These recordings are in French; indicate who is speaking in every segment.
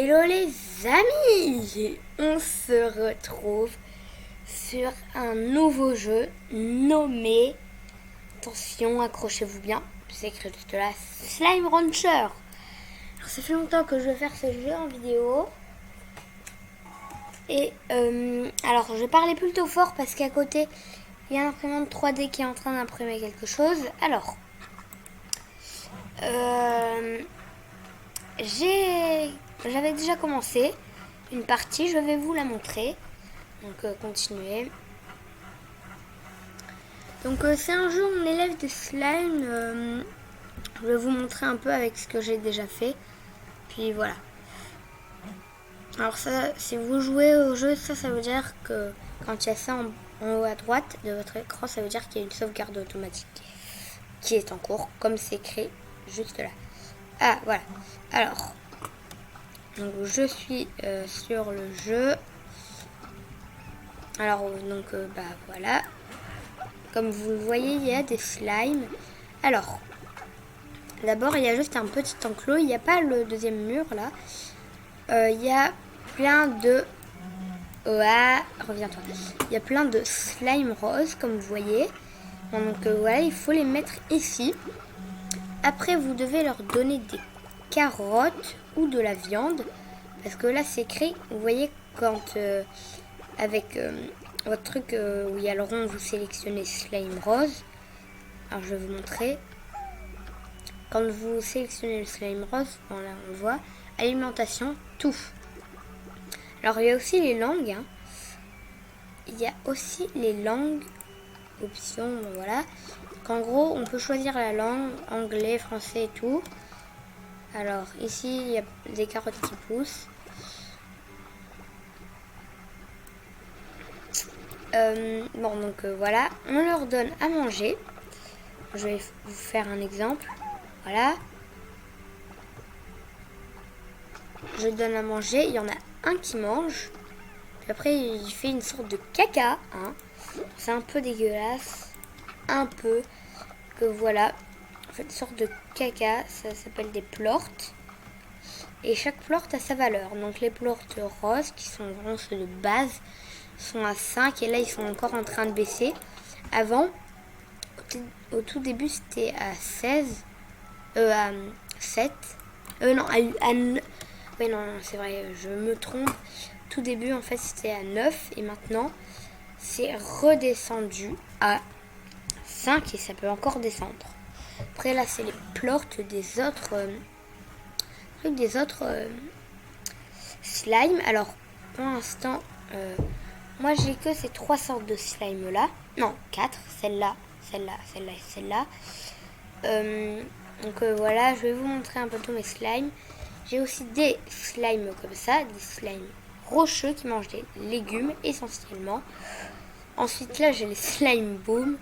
Speaker 1: Hello les amis, on se retrouve sur un nouveau jeu nommé, attention accrochez-vous bien, c'est écrit juste là, Slime Rancher. Alors ça fait longtemps que je veux faire ce jeu en vidéo. Et alors je vais parler plutôt fort parce qu'à côté il y a un imprimante 3D qui est en train d'imprimer quelque chose. Alors j'avais déjà commencé une partie, je vais vous la montrer. Donc continuez. Donc c'est un jeu où on élève des slimes. Je vais vous montrer un peu avec ce que j'ai déjà fait. Puis voilà. Alors ça, si vous jouez au jeu, ça veut dire que quand il y a ça en haut à droite de votre écran, ça veut dire qu'il y a une sauvegarde automatique qui est en cours, comme c'est écrit juste là. Ah voilà. Alors, donc je suis sur le jeu. Alors donc bah voilà. Comme vous le voyez, il y a des slimes. Alors, d'abord il y a juste un petit enclos. Il n'y a pas le deuxième mur là. Il y a plein de... Ah, reviens-toi. Il y a plein de slime roses, comme vous voyez. Donc voilà, il faut les mettre ici. Après, vous devez leur donner des carottes ou de la viande. Parce que là, c'est écrit, vous voyez, quand avec votre truc où il y a le rond, vous sélectionnez slime rose. Alors, je vais vous montrer. Quand vous sélectionnez le slime rose, voilà, on le voit, alimentation, tout. Alors, il y a aussi les langues. Hein. Il y a aussi les langues, options, voilà. En gros, on peut choisir la langue, anglais, français et tout. Alors, ici, il y a des carottes qui poussent. Bon, donc voilà, on leur donne à manger. Je vais vous faire un exemple. Voilà. Je donne à manger, il y en a un qui mange. Puis après, il fait une sorte de caca. Hein. C'est un peu dégueulasse. Un peu. Que voilà. En fait, une sorte de caca. Ça s'appelle des plortes. Et chaque plorte a sa valeur. Donc les plortes roses, qui sont vraiment ceux de base, sont à 5. Et là, ils sont encore en train de baisser. Avant, au tout début, c'était à 16. À 7. Non, à oui, non, c'est vrai, je me trompe. Tout début, en fait, c'était à 9 et maintenant, c'est redescendu à 5 et ça peut encore descendre. Après, là, c'est les plortes des autres slime. Alors, pour l'instant, moi, j'ai que ces 3 sortes de slime là. Non, 4. Celle-là, celle-là, celle-là et celle-là. Donc voilà, je vais vous montrer un peu tous mes slimes. J'ai aussi des slimes comme ça, des slimes rocheux qui mangent des légumes essentiellement. Ensuite là j'ai les slime boom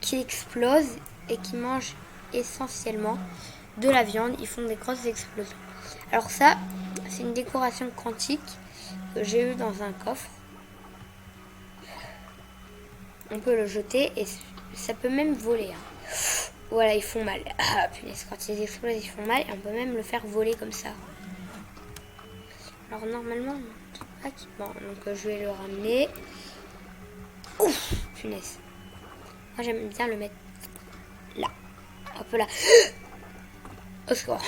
Speaker 1: qui explosent et qui mangent essentiellement de la viande. Ils font des grosses explosions. Alors ça, c'est une décoration quantique que j'ai eue dans un coffre. On peut le jeter et ça peut même voler. Hein. Voilà, ils font mal. Ah, punaise, quand ils explosent, ils font mal. Et on peut même le faire voler comme ça. Alors, normalement, bon, donc je vais le ramener. Ouf, punaise. Moi, j'aime bien le mettre là. Un peu là. Au secours.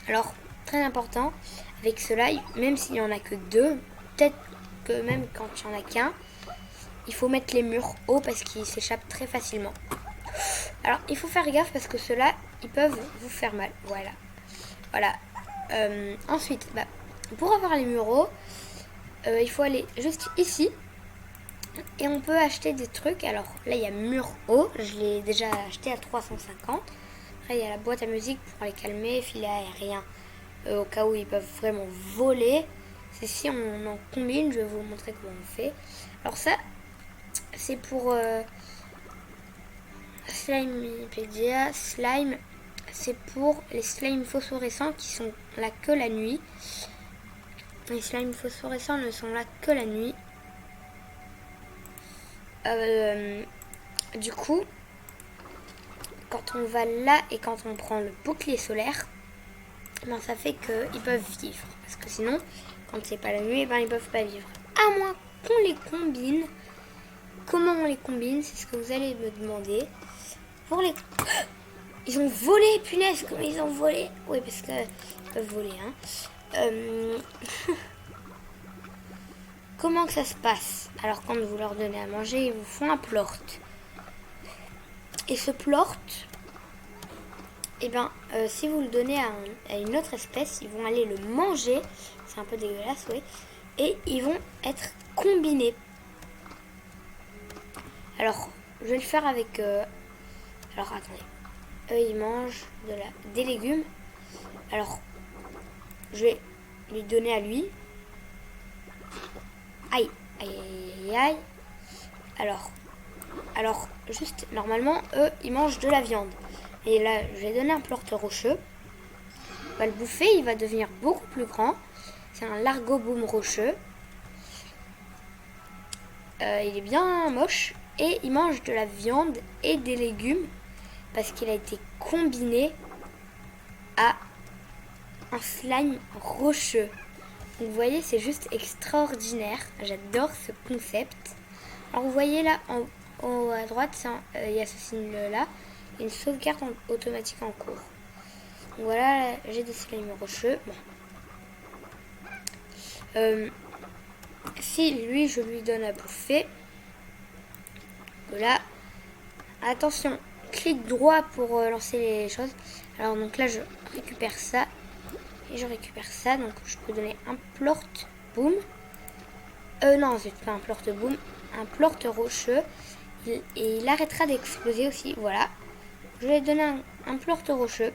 Speaker 1: Alors, très important, avec cela, même s'il n'y en a que 2, peut-être que même quand il n'y en a qu'un, il faut mettre les murs hauts parce qu'ils s'échappent très facilement. Alors, il faut faire gaffe parce que ceux-là, ils peuvent vous faire mal. Voilà. Voilà. Ensuite, pour avoir les murs hauts, il faut aller juste ici. Et on peut acheter des trucs. Alors, là, il y a mur haut. Je l'ai déjà acheté à 350. Après, il y a la boîte à musique pour les calmer, filet aérien. Au cas où ils peuvent vraiment voler. C'est si on en combine. Je vais vous montrer comment on fait. Alors ça, c'est pour... Slimepedia, slime, c'est pour les slimes phosphorescents qui sont là que la nuit. Les slimes phosphorescents ne sont là que la nuit. Du coup, quand on va là et quand on prend le bouclier solaire, ben, ça fait qu'ils peuvent vivre. Parce que sinon, quand c'est pas la nuit, ben, ils peuvent pas vivre. À moins qu'on les combine. Comment on les combine? C'est ce que vous allez me demander. Pour les... Ils ont volé, punaise, comment ils ont volé? Oui, parce que ils peuvent voler, hein. Comment que ça se passe? Alors, quand vous leur donnez à manger, ils vous font un plort. Et ce plort, eh ben, si vous le donnez à une autre espèce, ils vont aller le manger. C'est un peu dégueulasse, oui. Et ils vont être combinés. Alors, je vais le faire avec... Alors, attendez. Eux, ils mangent des légumes. Alors, je vais lui donner à lui. Aïe, aïe, aïe, aïe. Alors, juste, normalement, eux, ils mangent de la viande. Et là, je vais donner un plort rocheux. On va le bouffer, il va devenir beaucoup plus grand. C'est un largoboom rocheux. Il est bien moche. Et il mange de la viande et des légumes. Parce qu'il a été combiné à un slime rocheux. Donc vous voyez, c'est juste extraordinaire. J'adore ce concept. Alors vous voyez là, en haut à droite, il y a ce signe-là. Il y a une sauvegarde automatique en cours. Donc voilà, j'ai des slimes rocheux. Bon. Si lui, je lui donne à bouffer. Voilà. Attention, clic droit pour lancer les choses. Alors donc là, je récupère ça. Et je récupère ça. Donc je peux donner un plort boom. Non, c'est pas un plort boom. Un plort rocheux. Et il arrêtera d'exploser aussi. Voilà. Je vais donner un plort rocheux.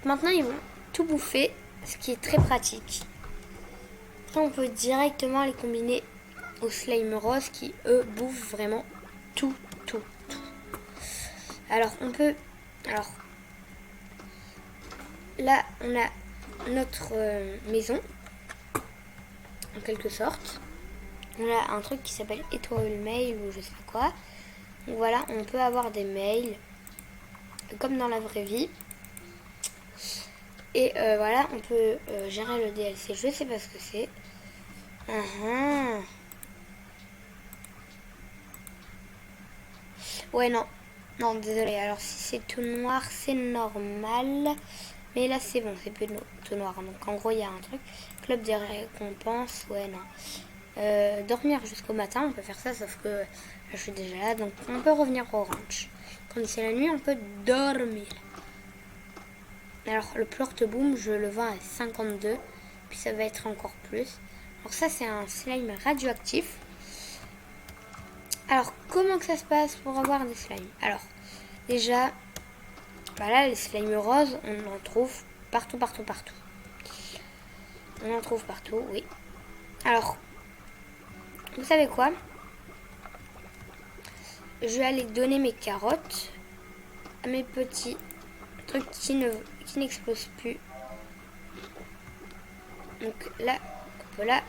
Speaker 1: Maintenant, ils vont tout bouffer. Ce qui est très pratique. Après, on peut directement les combiner au slime rose qui, eux, bouffent vraiment tout. Alors, on peut... Alors, là, on a notre maison, en quelque sorte. On a un truc qui s'appelle étoile mail ou je sais pas quoi. Donc voilà, on peut avoir des mails comme dans la vraie vie. Et voilà, on peut gérer le DLC. Je sais pas ce que c'est. Ouais, non. Non, désolé. Alors, si c'est tout noir, c'est normal. Mais là, c'est bon, c'est plus tout noir. Donc, en gros, il y a un truc. Club des récompenses. Ouais, non. Dormir jusqu'au matin, on peut faire ça, sauf que là, je suis déjà là. Donc, on peut revenir au ranch. Quand c'est la nuit, on peut dormir. Alors, le plort boom, je le vends à 52. Puis, ça va être encore plus. Alors, ça, c'est un slime radioactif. Alors, comment que ça se passe pour avoir des slimes? Alors, déjà, voilà, les slimes roses, on en trouve partout. On en trouve partout, oui. Alors, vous savez quoi? Je vais aller donner mes carottes à mes petits trucs qui n'explosent plus. Donc là,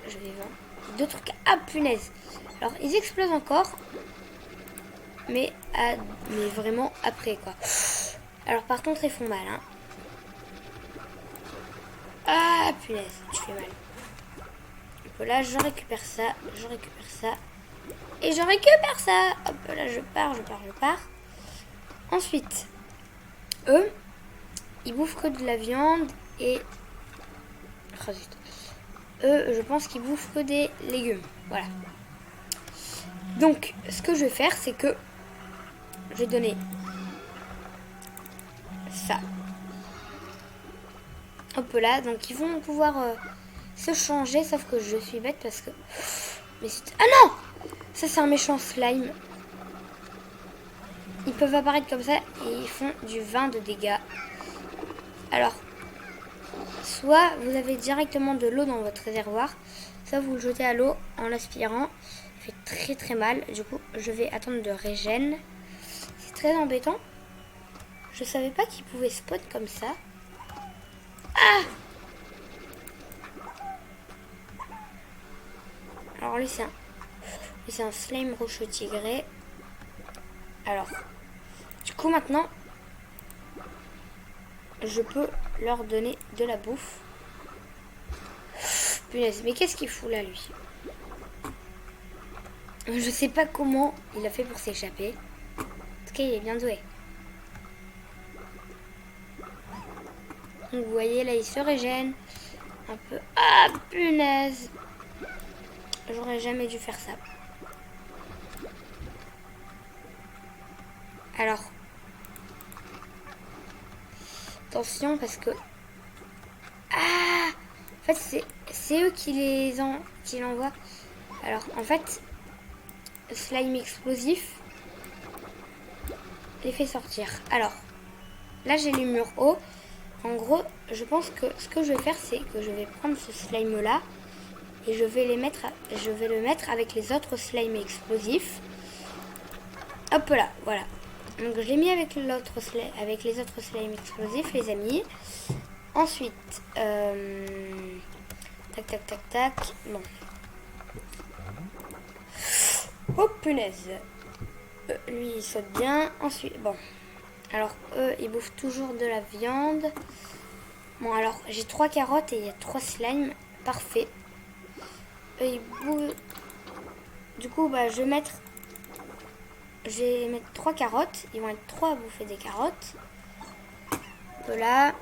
Speaker 1: je vais vendre 2 trucs. Ah, punaise! Alors, ils explosent encore. Mais vraiment après, quoi. Alors, par contre, ils font mal, hein. Ah, punaise, je fais mal. Donc là, je récupère ça. Et je récupère ça. Hop, là, je pars. Ensuite, eux, ils bouffent que de la viande et... Oh, zut. Eux, je pense qu'ils bouffent que des légumes. Voilà. Donc, ce que je vais faire, c'est que je vais donner ça. Hop là. Donc, ils vont pouvoir se changer, sauf que je suis bête parce que... Mais c'est... Ah non! Ça, c'est un méchant slime. Ils peuvent apparaître comme ça et ils font du 20 de dégâts. Alors, soit vous avez directement de l'eau dans votre réservoir, soit vous le jetez à l'eau en l'aspirant. Ça fait très mal. Du coup, je vais attendre de régène. C'est très embêtant. Je savais pas qu'il pouvait spawn comme ça. Ah! Alors lui, c'est un slime rocheux tigré. Alors, du coup maintenant, je peux leur donner de la bouffe. Punaise, mais qu'est-ce qu'il fout là, lui? Je sais pas comment il a fait pour s'échapper. En tout cas, il est bien doué. Donc, vous voyez, là, il se régène. Un peu... Ah, punaise! J'aurais jamais dû faire ça. Alors... Attention, parce que... Ah! En fait, c'est eux qui l'envoient. Alors, en fait... Slime explosif les fait sortir. Alors, là, j'ai les murs hauts. En gros, je pense que ce que je vais faire, c'est que je vais prendre ce slime-là et je vais le mettre avec les autres slimes explosifs. Hop là, voilà. Donc, je l'ai mis avec les autres slimes explosifs, les amis. Ensuite, tac, tac, tac, tac. Bon. Oh, punaise. Lui, il saute bien. Ensuite, bon. Alors, eux, ils bouffent toujours de la viande. Bon, alors, j'ai 3 carottes et il y a 3 slimes. Parfait. Eux, ils bouffent... Du coup, bah, je vais mettre 3 carottes. Ils vont être 3 à bouffer des carottes. Voilà.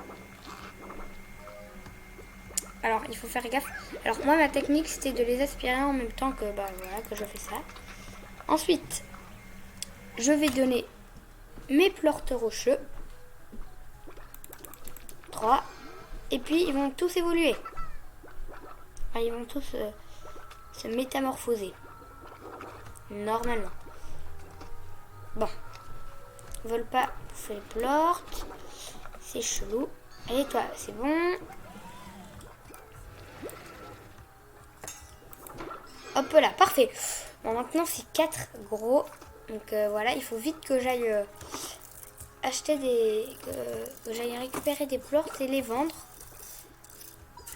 Speaker 1: Alors, il faut faire gaffe. Alors, moi, ma technique, c'était de les aspirer en même temps que, bah, voilà, que je fais ça. Ensuite, je vais donner mes plortes rocheux. 3. Et puis, ils vont tous évoluer. Enfin, ils vont tous se métamorphoser. Normalement. Bon. Ils veulent pas bouffer les plortes. C'est chelou. Allez, toi, c'est bon. Hop là, parfait. Bon, maintenant, c'est 4 gros. Donc, voilà, il faut vite que j'aille... acheter que j'aille récupérer des plortes et les vendre.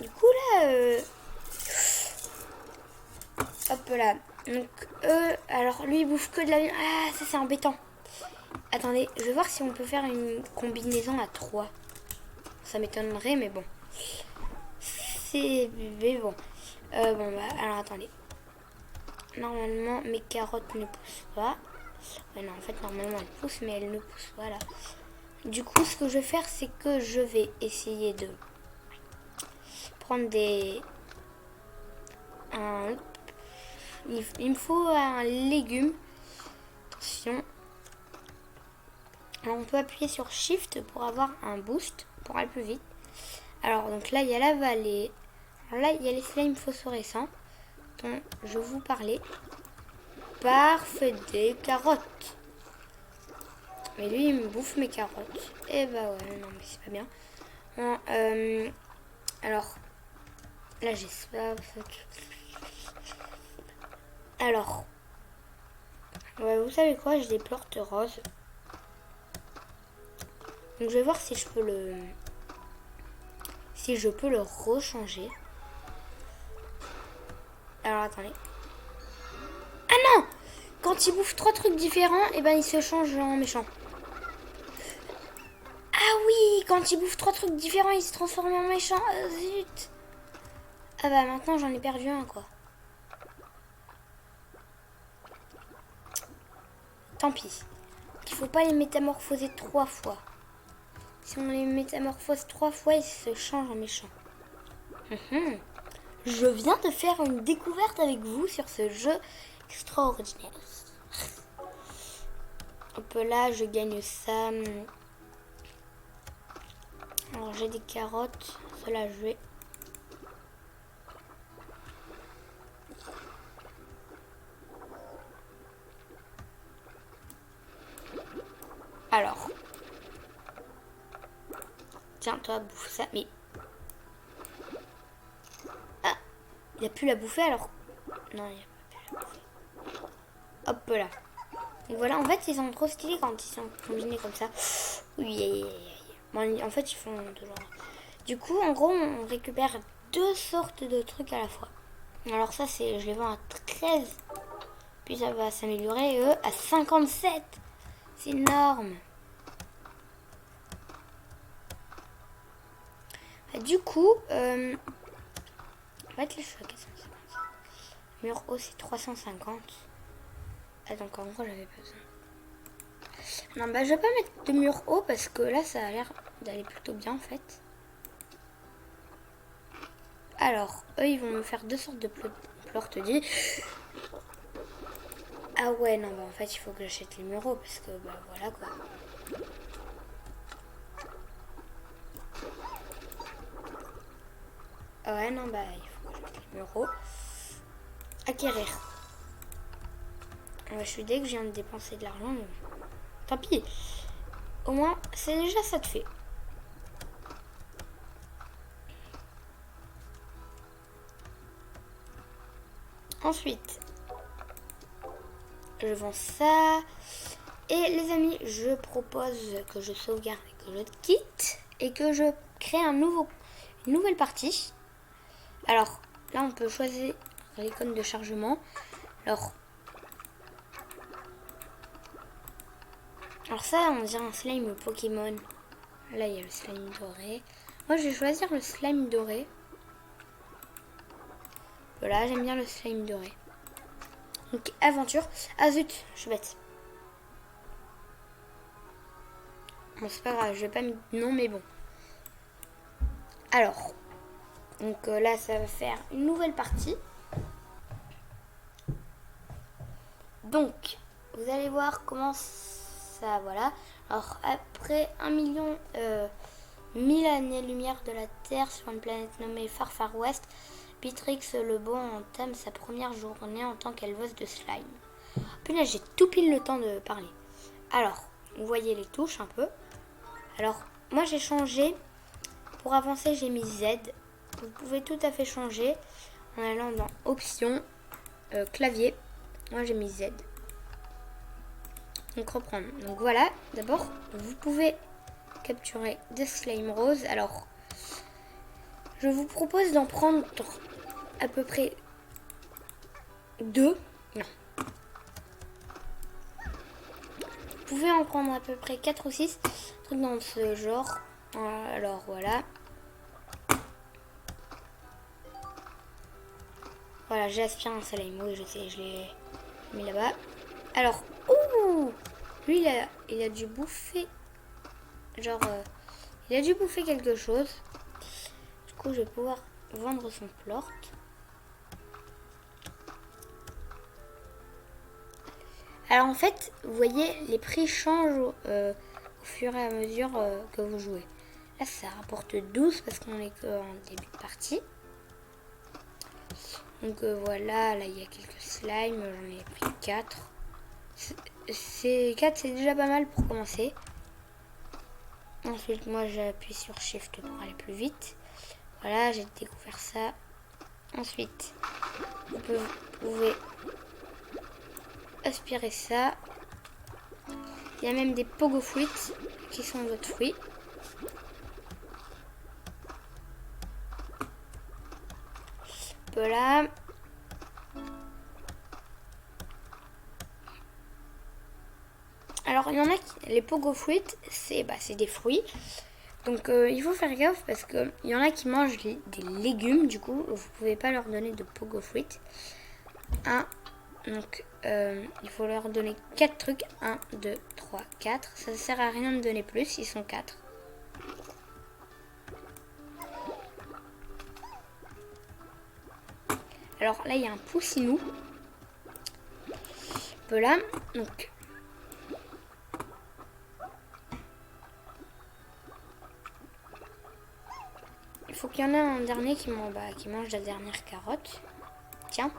Speaker 1: Du coup là hop là. Donc alors lui il bouffe que de la viande. Ah, ça c'est embêtant. Attendez, je vais voir si on peut faire une combinaison à 3. Ça m'étonnerait, mais bon. Mais bon. Bon bah alors attendez. Normalement mes carottes ne poussent pas. Ouais, non, en fait normalement elles poussent, mais elles ne poussent pas là. Du coup, ce que je vais faire, c'est que je vais essayer de prendre des... Il me faut un légume. Attention. Alors, on peut appuyer sur Shift pour avoir un boost, pour aller plus vite. Alors, donc là, il y a la vallée. Alors là, il y a les slimes phosphorescents dont je vous parlais. Parfait, des carottes. Mais lui, il me bouffe mes carottes. Et bah ouais, non, mais c'est pas bien. Bon, alors, là, j'ai ça. Alors, ouais, vous savez quoi, j'ai des plortes roses. Donc, je vais voir si je peux le rechanger. Alors, attendez. Ah non! Quand il bouffe 3 trucs différents, et ben il se change en méchant. Ah oui, quand il bouffe 3 trucs différents, il se transforme en méchant. Zut. Ah bah maintenant j'en ai perdu un quoi. Tant pis. Il faut pas les métamorphoser 3 fois. Si on les métamorphose 3 fois, ils se changent en méchant. Je viens de faire une découverte avec vous sur ce jeu extraordinaire. Hop là, je gagne ça. Alors j'ai des carottes. Cela je vais... Alors. Tiens, toi, bouffe ça. Mais... Ah, il a pu la bouffer alors. Non, il a pas pu la bouffer. Hop là. Donc voilà, en fait, ils sont trop stylés quand ils sont combinés comme ça. Oui, bon, en fait, ils font toujours... Du coup, en gros, on récupère 2 sortes de trucs à la fois. Alors ça, c'est, je les vends à 13. Puis ça va s'améliorer, eux, à 57. C'est énorme. Du coup, en fait, là, je suis à 450. Mur haut, c'est 350. Attends, en gros, j'avais pas besoin. Non, bah, je vais pas mettre de mur haut parce que là, ça a l'air d'aller plutôt bien, en fait. Alors, eux, ils vont me faire deux sortes de plortodies. Ah ouais, non, bah, en fait, il faut que j'achète les murs hauts parce que, bah, voilà, quoi. Ah ouais, non, bah, il faut que j'achète les murs hauts. Acquérir. Ouais, je suis dès que je viens de dépenser de l'argent, mais bon. Tant pis. Au moins, c'est déjà ça de fait. Ensuite, je vends ça. Et les amis, je propose que je sauvegarde et que je quitte. Et que je crée une nouvelle partie. Alors, là, on peut choisir l'icône de chargement. Alors ça, on dirait un slime Pokémon. Là, il y a le slime doré. Moi, je vais choisir le slime doré. Voilà, j'aime bien le slime doré. Donc, aventure. Ah zut, je suis bête. Bon, c'est pas grave, je vais pas mettre non, mais bon. Alors, donc là, ça va faire une nouvelle partie. Donc, vous allez voir comment ça, voilà. Alors, après 1 million 1000 années-lumière de la Terre sur une planète nommée Far Far West, Bitrix le Bon entame sa première journée en tant qu'éleveuse de slime. Puis là, j'ai tout pile le temps de parler. Alors, vous voyez les touches un peu. Alors, moi j'ai changé. Pour avancer, j'ai mis Z. Vous pouvez tout à fait changer en allant dans Options, clavier. Moi j'ai mis Z. Donc reprendre. Donc voilà, d'abord, vous pouvez capturer des slime roses. Alors, je vous propose d'en prendre à peu près 2. Non. Vous pouvez en prendre à peu près 4 ou 6. Trucs dans ce genre. Alors voilà. Voilà, j'ai aspiré un slime. Oui, je sais, je l'ai mis là-bas. Alors, ouh, lui, il a dû bouffer. Genre, il a dû bouffer quelque chose. Du coup, je vais pouvoir vendre son plort. Alors, en fait, vous voyez, les prix changent au fur et à mesure que vous jouez. Là, ça rapporte 12 parce qu'on est en début de partie. Donc voilà, là il y a quelques slimes, j'en ai pris 4. Ces 4 c'est déjà pas mal pour commencer. Ensuite moi j'appuie sur Shift pour aller plus vite. Voilà, j'ai découvert ça. Ensuite, vous pouvez aspirer ça. Il y a même des pogo fruits qui sont d'autres fruits. Voilà. Alors il y en a qui, les pogo fruits, c'est des fruits. Donc il faut faire gaffe parce qu'il y en a qui mangent des légumes. Du coup, vous pouvez pas leur donner de pogo fruits. Donc il faut leur donner 4 trucs. 1, 2, 3, 4. Ça ne sert à rien de donner plus, ils sont 4. Alors là, il y a un poussinou. Voilà, donc il faut qu'il y en ait un dernier qui mange la dernière carotte. Tiens.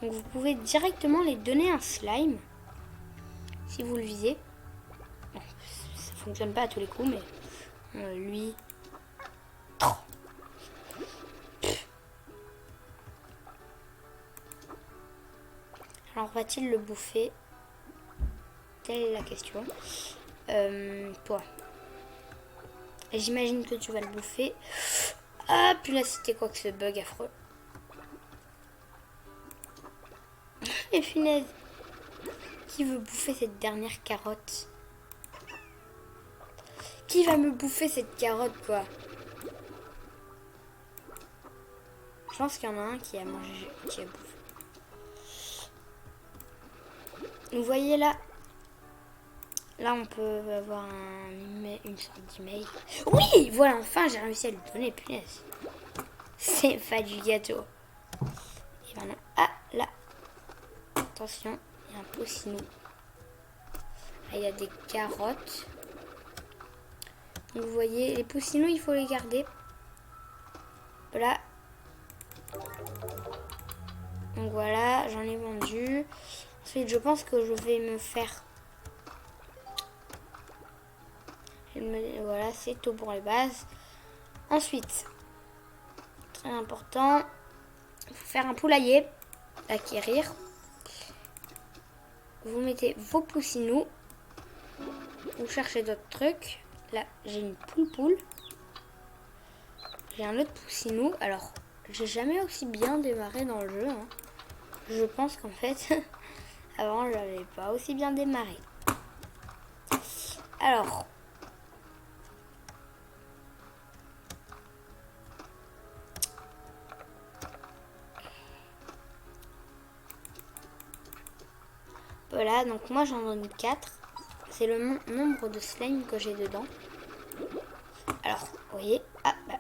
Speaker 1: Donc vous pouvez directement les donner un slime. Si vous le visez. Bon, ça fonctionne pas à tous les coups, mais lui... Alors va-t-il le bouffer? Telle est la question. Toi. J'imagine que tu vas le bouffer. Ah, puis là, c'était quoi que ce bug affreux? Et punaise. Qui veut bouffer cette dernière carotte? Qui va me bouffer cette carotte, quoi? Je pense qu'il y en a un qui a mangé, qui a bouffé. Vous voyez là, là on peut avoir une sorte d'email. Oui, voilà, enfin j'ai réussi à lui donner, punaise. C'est pas du gâteau. Et maintenant, ah là, attention, il y a un poussinou. Là il y a des carottes. Donc vous voyez, les poussinots il faut les garder. Voilà. Donc voilà, j'en ai vendu. Ensuite, je pense que je vais me faire... Voilà, c'est tout pour les bases. Ensuite, très important, il faut faire un poulailler, acquérir. Vous mettez vos poussinous. Vous cherchez d'autres trucs. Là, j'ai une poule. J'ai un autre poussinou. Alors, j'ai jamais aussi bien démarré dans le jeu. Hein. Je pense qu'en fait, avant, j'avais pas aussi bien démarré. Alors, voilà, donc moi j'en donne 4. C'est le nombre de slime que j'ai dedans. Alors, vous voyez, ah, bah,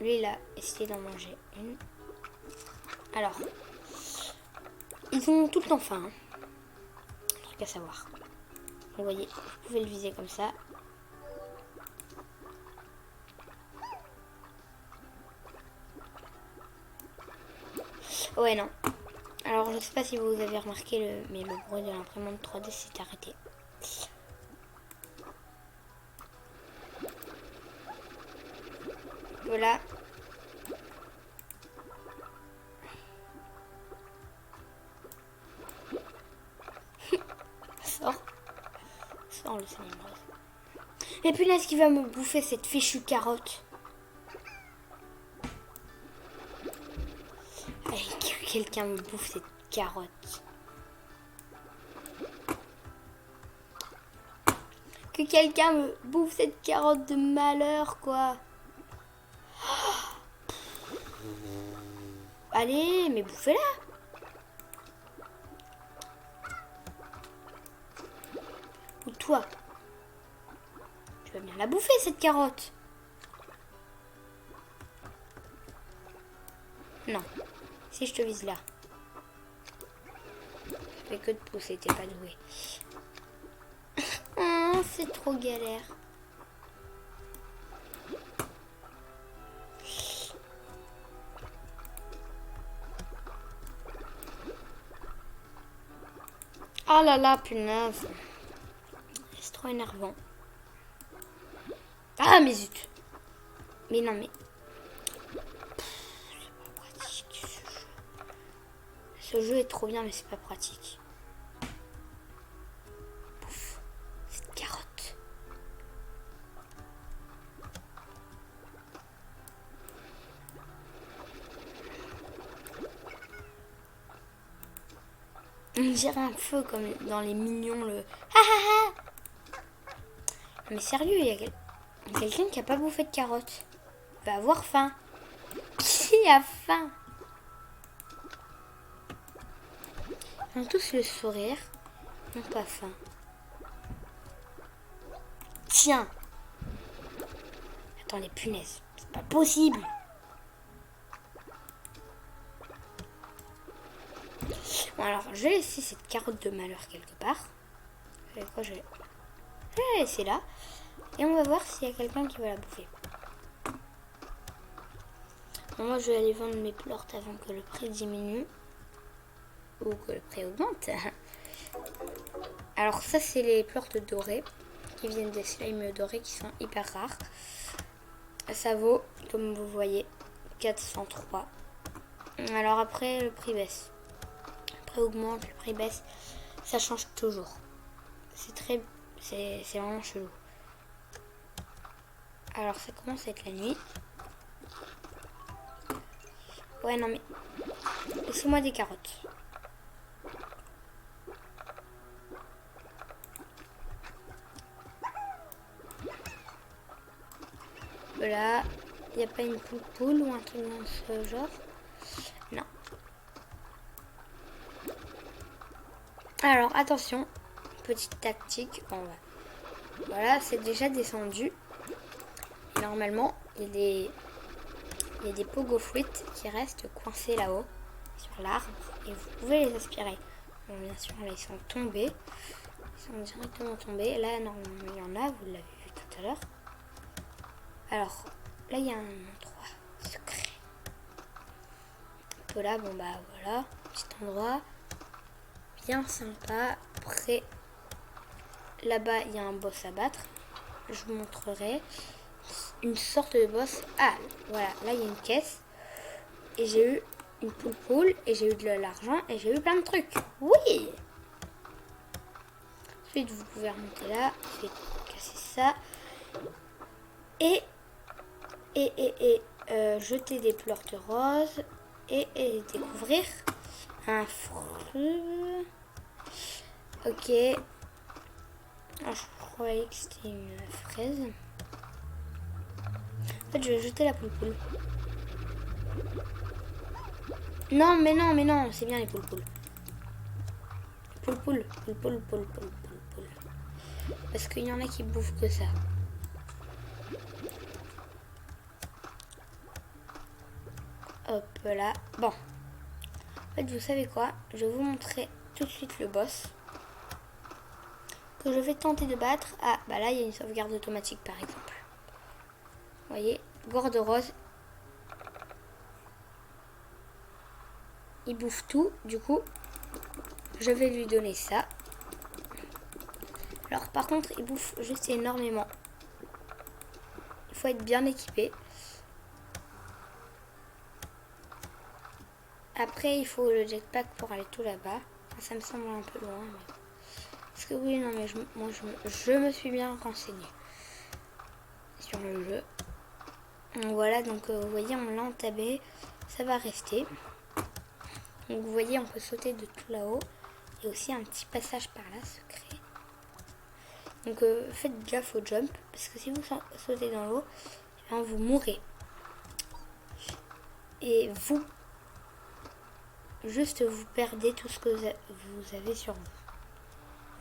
Speaker 1: lui il a essayé d'en manger une. Alors, ils ont tout le temps faim. Hein. Un truc à savoir. Vous voyez, vous pouvez le viser comme ça. Ouais, non. Alors, je sais pas si vous avez remarqué, mais le bruit de l'imprimante 3D s'est arrêté. Voilà. Sors. Sors le slime rose. Et punaise qui va me bouffer cette fichue carotte. Allez, que quelqu'un me bouffe cette carotte. Que quelqu'un me bouffe cette carotte de malheur, quoi. Allez, mais bouffez-la. Ou toi. Tu vas bien la bouffer, cette carotte. Non. Si je te vise là. Je fais que de pousser, t'es pas doué. Oh, c'est trop galère. Oh là là, punaise. C'est trop énervant. Ah, mais zut. Mais non, mais... C'est pas pratique, ce jeu. Ce jeu est trop bien, mais c'est pas pratique. Pouf. Cette carotte. On dirait un feu comme dans les mignons, le... Ha ha ha. Mais sérieux, il y a quelqu'un qui a pas bouffé de carottes. Va avoir faim. Qui a faim? Ils ont tous le sourire. Ils n'ont pas faim. Tiens. Attends, les punaises. C'est pas possible. Bon, alors, je vais laisser cette carotte de malheur quelque part. Je vais la laisser là. Et on va voir s'il y a quelqu'un qui va la bouffer. Bon, moi, je vais aller vendre mes plortes avant que le prix diminue. Ou que le prix augmente. Alors, ça, c'est les plortes dorées. Qui viennent des slimes dorés qui sont hyper rares. Ça vaut, comme vous voyez, 403. Alors après, le prix baisse. Le prix augmente, le prix baisse. Ça change toujours. C'est vraiment chelou. Alors ça commence à être la nuit. Ouais, non mais... Laissez-moi des carottes. Voilà. Il n'y a pas une poule ou un truc dans ce genre. Non. Alors, attention. Petite tactique. Voilà, c'est déjà descendu. Et normalement, il y a des pogo fruits qui restent coincés là-haut, sur l'arbre. Et vous pouvez les aspirer. Bon, bien sûr, là, ils sont tombés. Ils sont directement tombés. Là, normalement, il y en a. Vous l'avez vu tout à l'heure. Alors, là, il y a un endroit secret. Un peu là, bon, bah, voilà. Petit endroit. Bien sympa. Après, là-bas, il y a un boss à battre. Je vous montrerai. Une sorte de boss. Ah, voilà, là il y a une caisse. Et j'ai eu une poule et j'ai eu de l'argent et j'ai eu plein de trucs. Oui! Ensuite, vous pouvez remonter là. Je vais casser ça. Et jeter des plantes roses. Et découvrir un fruit. Ok. Alors, je croyais que c'était une fraise. En fait, je vais jeter la poule. Non, mais non, c'est bien les poules. Poule. Parce qu'il y en a qui bouffent que ça. Hop là. Bon. En fait, vous savez quoi? Je vais vous montrer tout de suite le boss. Que je vais tenter de battre. Ah, bah là, il y a une sauvegarde automatique, par exemple. Vous voyez, gourde rose. Il bouffe tout. Du coup, je vais lui donner ça. Alors, par contre, il bouffe juste énormément. Il faut être bien équipé. Après, il faut le jetpack pour aller tout là-bas. Ça me semble un peu loin. Mais... Parce que oui, non, mais je me suis bien renseignée sur le jeu. Donc, voilà, donc vous voyez, on l'a entamé. Ça va rester. Donc vous voyez, on peut sauter de tout là-haut. Il y a aussi un petit passage par là, secret. Donc faites gaffe au jump. Parce que si vous sautez dans l'eau, vous mourrez. Et vous perdez tout ce que vous avez sur vous.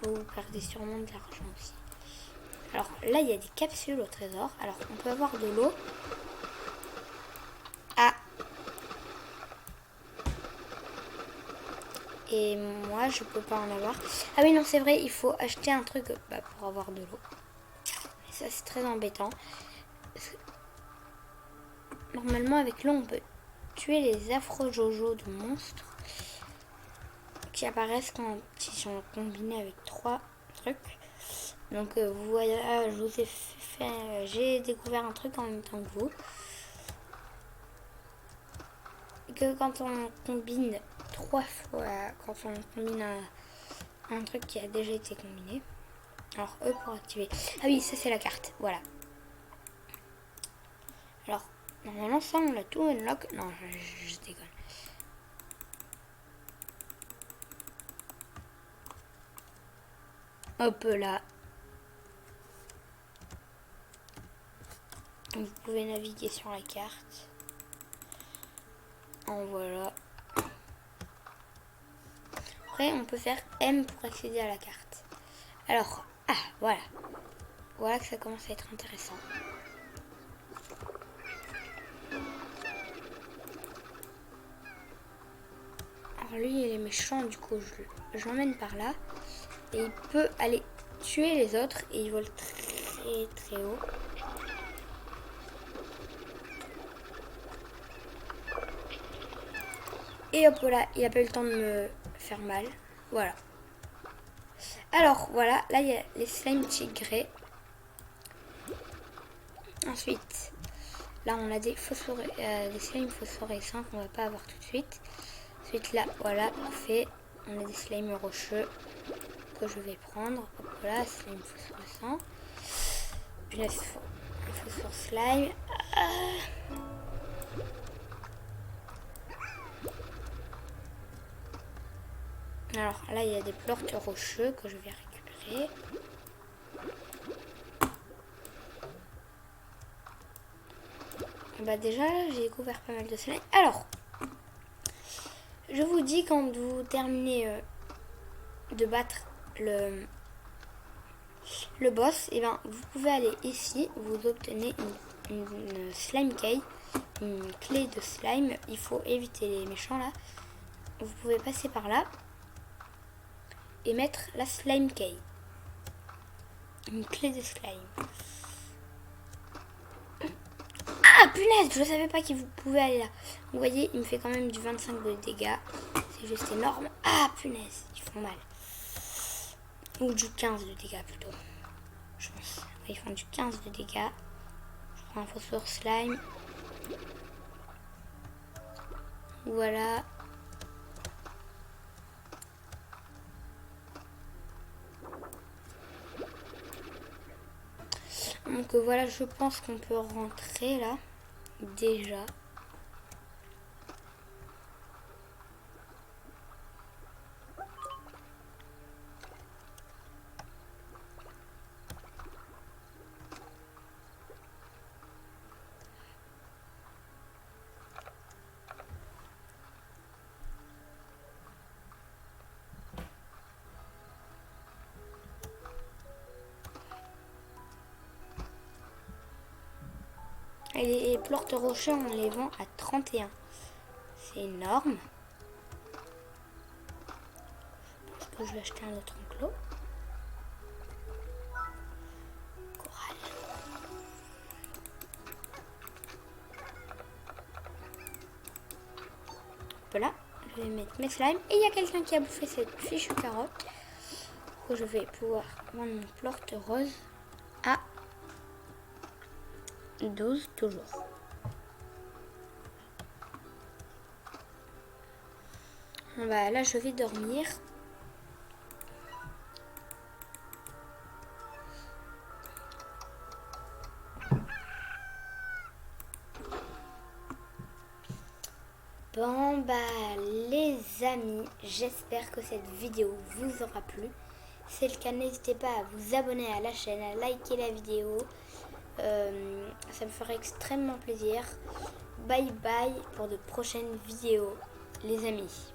Speaker 1: Vous perdez sûrement de l'argent aussi. Alors là, il y a des capsules au trésor. Alors on peut avoir de l'eau. Ah. Et moi, je peux pas en avoir. Ah oui, non, c'est vrai, il faut acheter un truc pour avoir de l'eau. Et ça, c'est très embêtant. Parce que normalement, avec l'eau, on peut tuer les affreux jojo de monstres qui apparaissent quand ils sont combinés avec 3 trucs. Donc vous voyez, je vous ai fait, j'ai découvert un truc en même temps que vous. Que quand on combine 3 fois, quand on combine un truc qui a déjà été combiné. Alors E pour activer. Ah oui, ça c'est la carte, voilà. Alors, normalement ça on l'a tout unlock. Non, je déconne. Hop là. Vous pouvez naviguer sur la carte. En voilà. Après, on peut faire M pour accéder à la carte. Alors, voilà. Voilà que ça commence à être intéressant. Alors lui, il est méchant, du coup, je l'emmène par là. Et il peut aller tuer les autres et il vole très très haut. Et hop là, il n'a pas eu le temps de me faire mal. Voilà. Alors voilà, là il y a les slimes tigrés. Ensuite, là on a des slimes phosphorescents qu'on va pas avoir tout de suite. Ensuite là, voilà, parfait. On a des slimes rocheux que je vais prendre. Hop là, slime phosphorescent. Puis là, phosphore slime. Alors là, il y a des plortes rocheux que je vais récupérer. Bah déjà, j'ai découvert pas mal de slime. Alors, je vous dis quand vous terminez de battre le boss, et ben vous pouvez aller ici, vous obtenez une slime key, une clé de slime. Il faut éviter les méchants là. Vous pouvez passer par là et mettre la slime key, une clé de slime. Ah punaise, je savais pas que vous pouvez aller là. Vous voyez, il me fait quand même du 25 de dégâts. C'est juste énorme. Ah punaise, ils font mal. Ou du 15 de dégâts plutôt. Je pense. Ils font du 15 de dégâts. Je prends un phosphore slime. Voilà. Donc voilà, je pense qu'on peut rentrer là. Déjà. Et les portes rochers, on les vend à 31. C'est énorme. Je pense que je vais acheter un autre enclos. Corail. Voilà, je vais mettre mes slimes. Et il y a quelqu'un qui a bouffé cette fichue carotte. Du coup, je vais pouvoir vendre mon porte rose à 12 toujours. Bah, là, je vais dormir. Bon bah les amis, j'espère que cette vidéo vous aura plu. Si c'est le cas, n'hésitez pas à vous abonner à la chaîne, à liker la vidéo. Ça me ferait extrêmement plaisir. Bye bye pour de prochaines vidéos les amis.